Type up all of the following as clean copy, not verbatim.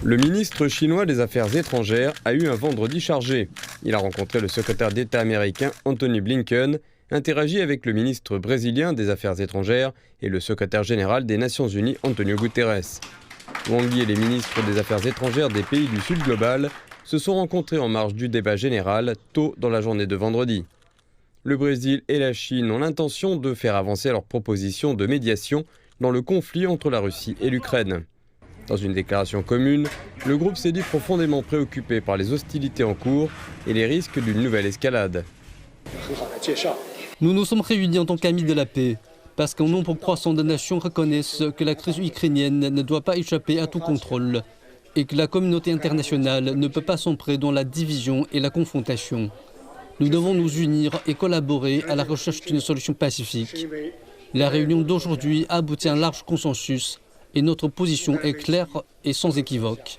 Le ministre chinois des Affaires étrangères a eu un vendredi chargé. Il a rencontré le secrétaire d'État américain Antony Blinken, interagi avec le ministre brésilien des Affaires étrangères et le secrétaire général des Nations Unies Antonio Guterres. Wang Yi et les ministres des Affaires étrangères des pays du Sud global se sont rencontrés en marge du débat général tôt dans la journée de vendredi. Le Brésil et la Chine ont l'intention de faire avancer leurs propositions de médiation dans le conflit entre la Russie et l'Ukraine. Dans une déclaration commune, le groupe s'est dit profondément préoccupé par les hostilités en cours et les risques d'une nouvelle escalade. Nous nous sommes réunis en tant qu'amis de la paix, parce qu'un nombre croissant de nations reconnaissent que la crise ukrainienne ne doit pas échapper à tout contrôle et que la communauté internationale ne peut pas sombrer dans la division et la confrontation. Nous devons nous unir et collaborer à la recherche d'une solution pacifique. La réunion d'aujourd'hui a abouti à un large consensus et notre position est claire et sans équivoque.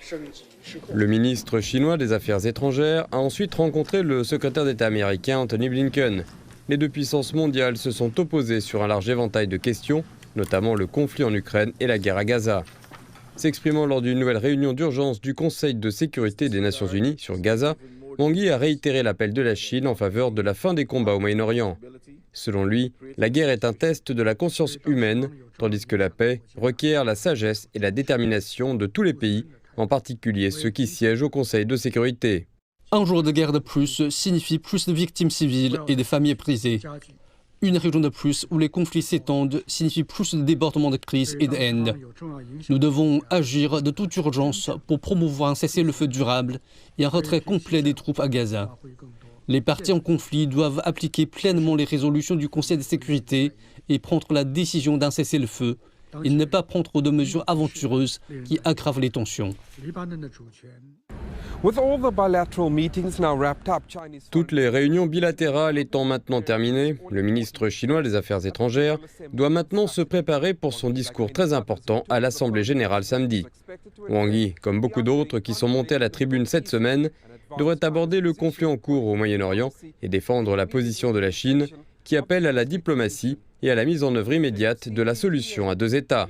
Le ministre chinois des Affaires étrangères a ensuite rencontré le secrétaire d'État américain Antony Blinken. Les deux puissances mondiales se sont opposées sur un large éventail de questions, notamment le conflit en Ukraine et la guerre à Gaza. S'exprimant lors d'une nouvelle réunion d'urgence du Conseil de sécurité des Nations Unies sur Gaza, Wang Yi a réitéré l'appel de la Chine en faveur de la fin des combats au Moyen-Orient. Selon lui, la guerre est un test de la conscience humaine, tandis que la paix requiert la sagesse et la détermination de tous les pays, en particulier ceux qui siègent au Conseil de sécurité. Un jour de guerre de plus signifie plus de victimes civiles et de familles brisées. Une région de plus où les conflits s'étendent signifie plus de débordements de crise et de haine. Nous devons agir de toute urgence pour promouvoir un cessez-le-feu durable et un retrait complet des troupes à Gaza. Les parties en conflit doivent appliquer pleinement les résolutions du Conseil de sécurité et prendre la décision d'un cessez-le-feu et ne pas prendre de mesures aventureuses qui aggravent les tensions. Toutes les réunions bilatérales étant maintenant terminées, le ministre chinois des Affaires étrangères doit maintenant se préparer pour son discours très important à l'Assemblée générale samedi. Wang Yi, comme beaucoup d'autres qui sont montés à la tribune cette semaine, devrait aborder le conflit en cours au Moyen-Orient et défendre la position de la Chine qui appelle à la diplomatie et à la mise en œuvre immédiate de la solution à deux États.